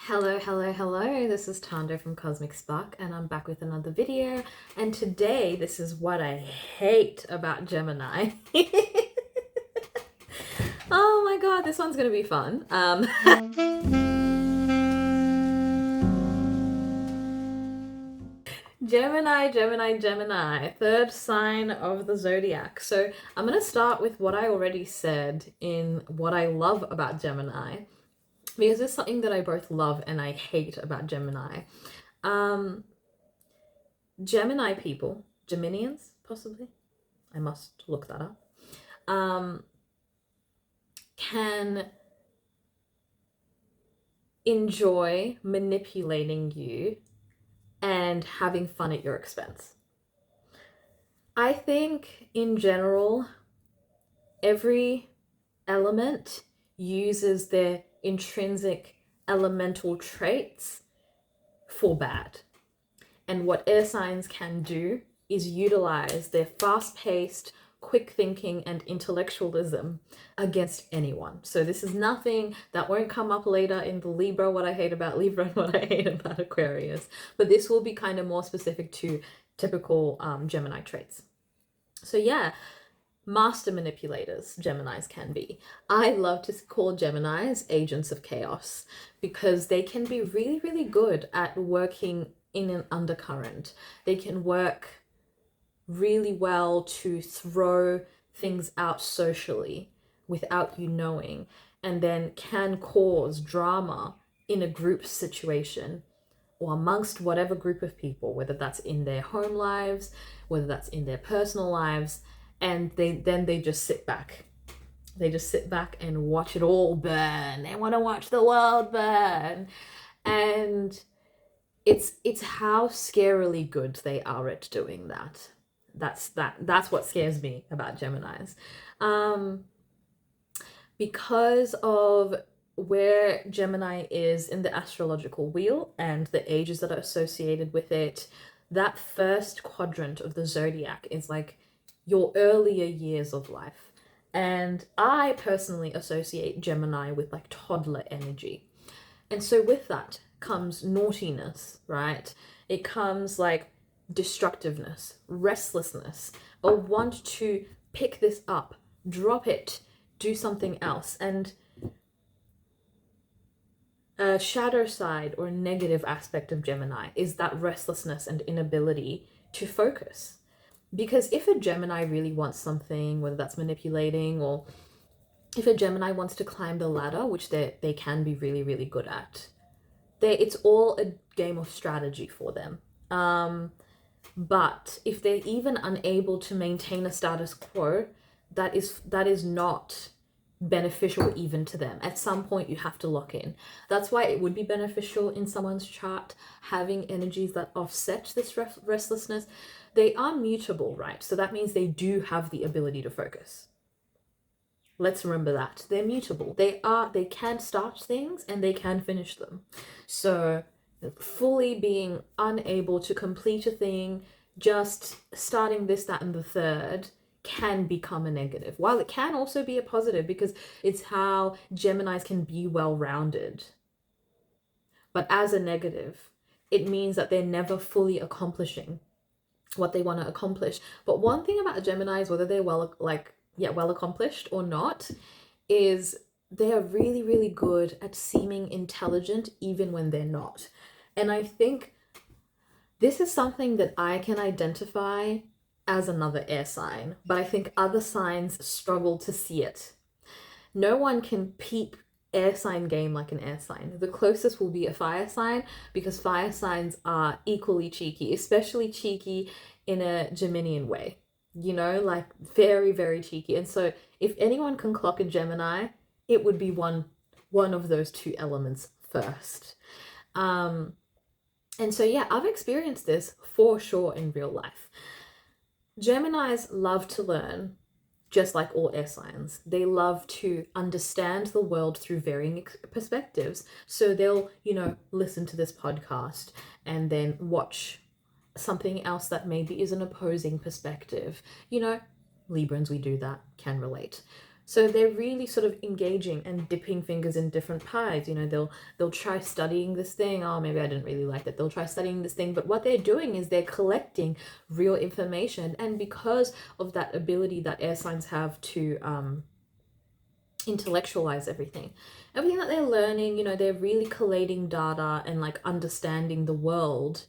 Hello, hello, hello. This is Tando from Cosmic Spark, and I'm back with another video. And today, this is what I hate about Gemini. Oh my god, this one's gonna be fun. Gemini, third sign of the zodiac. So I'm gonna start with what I already said in what I love about Gemini, because it's something that I both love and I hate about Gemini. Gemini people, Geminians, possibly, I must look that up, can enjoy manipulating you and having fun at your expense. I think in general, every element uses their intrinsic elemental traits for bad. And what air signs can do is utilize their fast-paced, quick thinking and intellectualism against anyone. So this is nothing that won't come up later in the Libra, what I hate about Libra and what I hate about Aquarius. But this will be kind of more specific to typical Gemini traits. So yeah, master manipulators Geminis can be. I love to call Geminis agents of chaos because they can be really, really good at working in an undercurrent. They can work really well to throw things out socially without you knowing, and then can cause drama in a group situation or amongst whatever group of people, whether that's in their home lives, whether that's in their personal lives, and they just sit back. They just sit back and watch it all burn. They want to watch the world burn. And it's how scarily good they are at doing that. That's what scares me about Geminis. Because of where Gemini is in the astrological wheel and the ages that are associated with it, that first quadrant of the zodiac is like your earlier years of life. And I personally associate Gemini with like toddler energy. And so with that comes naughtiness, right? It comes like destructiveness, restlessness, a want to pick this up, drop it, do something else. And a shadow side or negative aspect of Gemini is that restlessness and inability to focus. Because if a Gemini really wants something, whether that's manipulating, or if a Gemini wants to climb the ladder, which they can be really, really good at, it's all a game of strategy for them. But if they're even unable to maintain a status quo, that is not beneficial even to them. At some point you have to lock in. That's why it would be beneficial in someone's chart having energies that offset this restlessness. They are mutable, right? So that means they do have the ability to focus. Let's remember that. They're mutable. They can start things and they can finish them. So fully being unable to complete a thing, just starting this, that, and the third can become a negative. While it can also be a positive because it's how Geminis can be well-rounded. But as a negative, it means that they're never fully accomplishing what they want to accomplish. But one thing about Geminis, whether they're well accomplished or not, is they are really, really good at seeming intelligent even when they're not. And I think this is something that I can identify as another air sign, but I think other signs struggle to see it. No one can peep air sign game like an air sign. The closest will be a fire sign, because fire signs are equally cheeky, especially cheeky in a Geminian way, you know, like very, very cheeky. And so if anyone can clock a Gemini, it would be one of those two elements first. And so yeah, I've experienced this for sure in real life. Geminis love to learn, just like all air signs. They love to understand the world through varying perspectives. So they'll, listen to this podcast and then watch something else that maybe is an opposing perspective. Librans, we do that, can relate. So they're really sort of engaging and dipping fingers in different pies. You know, they'll try studying this thing. Oh, maybe I didn't really like that. They'll try studying this thing, but what they're doing is they're collecting real information. And because of that ability that air signs have to intellectualize everything that they're learning, you know, they're really collating data and like understanding the world.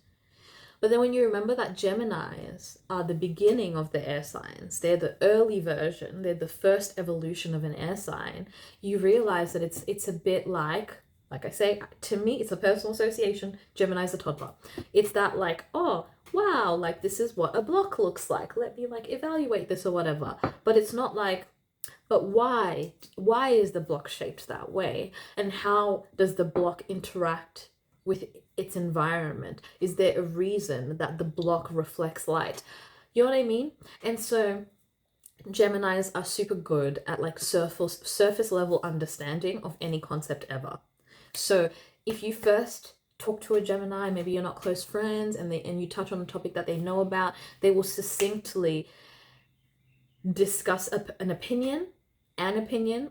But then when you remember that Geminis are the beginning of the air signs, they're the early version, they're the first evolution of an air sign, you realize that it's a bit like I say, to me, it's a personal association, Gemini's a toddler. It's that like, oh, wow, like this is what a block looks like. Let me like evaluate this or whatever. But it's not like, but why? Why is the block shaped that way? And how does the block interact with its environment? Is there a reason that the block reflects light? You know what I mean? And so Geminis are super good at like surface level understanding of any concept ever. So if you first talk to a Gemini, maybe you're not close friends, and you touch on a topic that they know about, they will succinctly discuss an opinion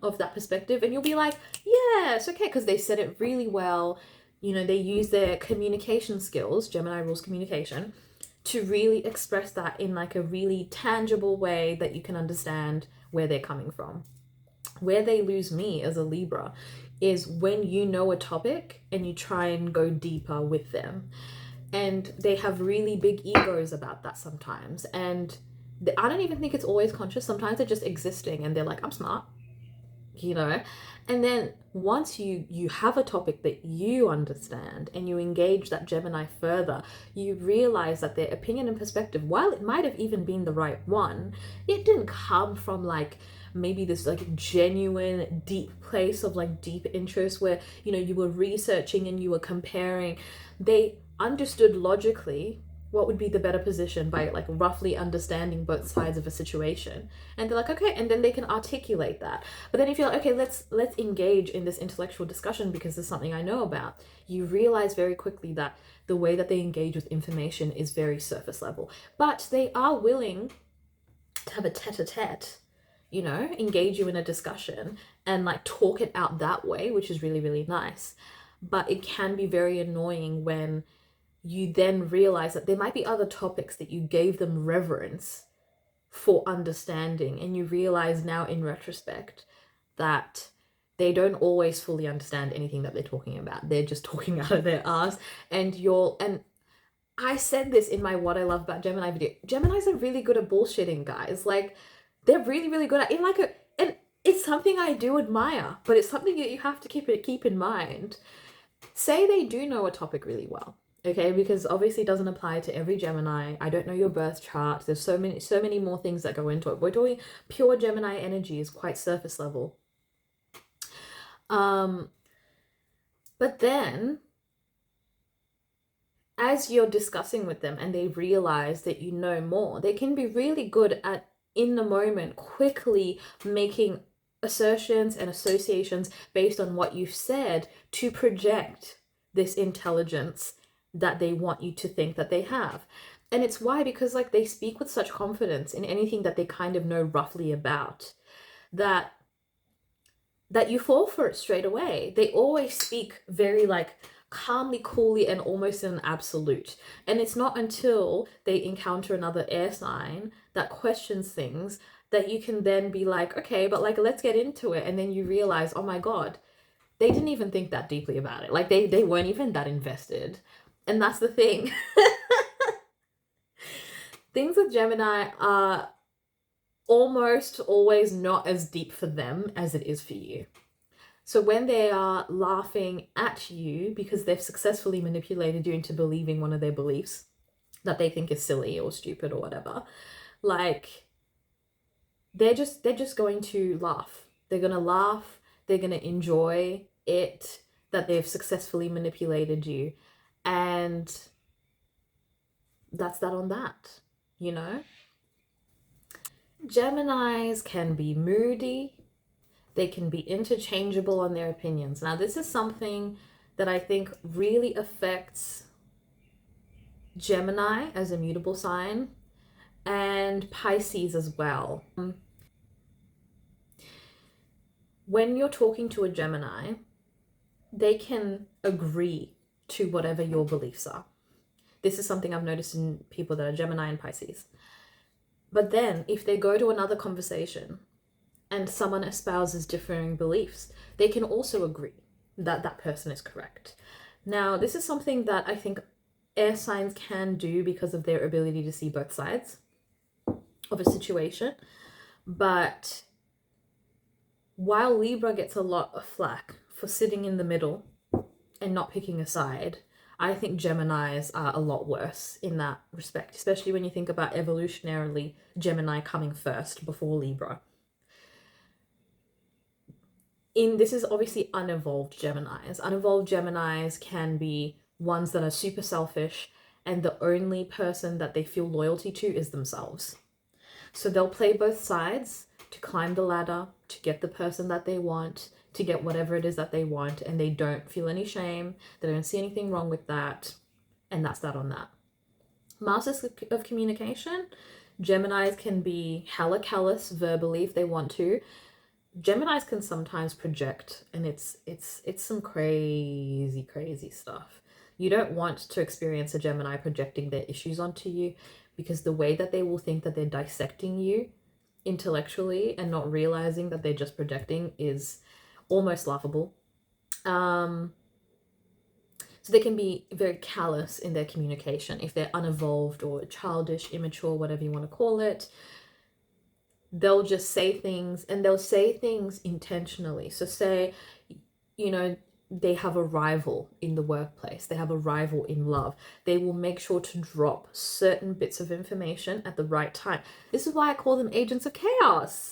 of that perspective, and you'll be like, yes, okay, because they said it really well. You know, they use their communication skills, Gemini rules communication, to really express that in like a really tangible way that you can understand where they're coming from. Where they lose me as a Libra is when you know a topic and you try and go deeper with them. And they have really big egos about that sometimes. And I don't even think it's always conscious. Sometimes they're just existing and they're like, I'm smart, you know? And then once you have a topic that you understand and you engage that Gemini further, you realize that their opinion and perspective, while it might have even been the right one, it didn't come from like maybe this like genuine deep place of like deep interest where, you know, you were researching and you were comparing. They understood logically what would be the better position by like roughly understanding both sides of a situation, and they're like, okay, and then they can articulate that. But then if you're like, okay, let's engage in this intellectual discussion because there's something I know about, you realize very quickly that the way that they engage with information is very surface level, but they are willing to have a tete-a-tete, you know, engage you in a discussion and like talk it out that way, which is really, really nice. But it can be very annoying when you then realize that there might be other topics that you gave them reverence for understanding, and you realize now in retrospect that they don't always fully understand anything that they're talking about. They're just talking out of their ass. And I said this in my What I Love About Gemini video. Geminis are really good at bullshitting, guys. Like, they're really, really good at it. And it's something I do admire, but it's something that you have to keep in mind. Say they do know a topic really well. Okay, because obviously it doesn't apply to every Gemini. I don't know your birth chart. There's so many more things that go into it. We're talking pure Gemini energy is quite surface level. But then as you're discussing with them and they realize that you know more, they can be really good at, in the moment, quickly making assertions and associations based on what you've said to project this intelligence that they want you to think that they have. And it's why, because like they speak with such confidence in anything that they kind of know roughly about, that you fall for it straight away. They always speak very like calmly, coolly, and almost in an absolute. And it's not until they encounter another air sign that questions things that you can then be like, okay, but like let's get into it. And then you realize, oh my God, they didn't even think that deeply about it. Like they weren't even that invested. And that's the thing. Things with Gemini are almost always not as deep for them as it is for you. So when they are laughing at you because they've successfully manipulated you into believing one of their beliefs that they think is silly or stupid or whatever, like they're just going to laugh. They're going to laugh. They're going to enjoy it that they've successfully manipulated you. And that's that on that, you know? Geminis can be moody. They can be interchangeable on their opinions. Now, this is something that I think really affects Gemini as a mutable sign and Pisces as well. when you're talking to a Gemini, they can agree to whatever your beliefs are. This is something I've noticed in people that are Gemini and Pisces. But then if they go to another conversation and someone espouses differing beliefs, they can also agree that that person is correct. Now, this is something that I think air signs can do because of their ability to see both sides of a situation. But while Libra gets a lot of flack for sitting in the middle and not picking a side, I think Geminis are a lot worse in that respect, especially when you think about evolutionarily Gemini coming first before Libra. This is obviously unevolved Geminis. Unevolved Geminis can be ones that are super selfish and the only person that they feel loyalty to is themselves. So they'll play both sides to climb the ladder, to get the person that they want, to get whatever it is that they want, and they don't feel any shame. They don't see anything wrong with that, and that's that on that. Masters of communication, Geminis can be hella callous verbally if they want to. Geminis can sometimes project, and it's some crazy stuff. You don't want to experience a Gemini projecting their issues onto you, because the way that they will think that they're dissecting you intellectually and not realizing that they're just projecting is almost laughable. So they can be very callous in their communication if they're unevolved or childish, immature, whatever you want to call it. They'll just say things, and they'll say things intentionally. So say, you know, they have a rival in the workplace, they have a rival in love, they will make sure to drop certain bits of information at the right time. This is why I call them agents of chaos,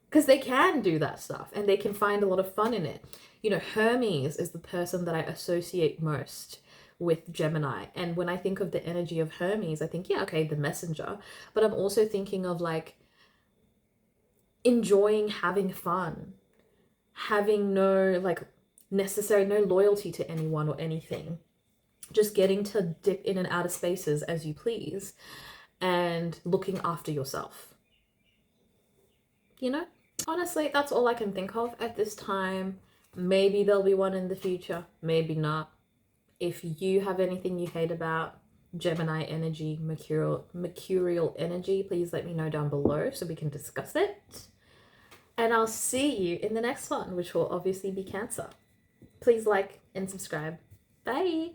because they can do that stuff and they can find a lot of fun in it. You know, Hermes is the person that I associate most with Gemini, and when I think of the energy of Hermes, I think, yeah, okay, the messenger, but I'm also thinking of like enjoying having fun, having no loyalty to anyone or anything, just getting to dip in and out of spaces as you please and looking after yourself. You know, honestly, that's all I can think of at this time. Maybe there'll be one in the future, maybe not. If you have anything you hate about Gemini energy, mercurial energy, please let me know down below so we can discuss it. And I'll see you in the next one, which will obviously be Cancer. Please like and subscribe. Bye.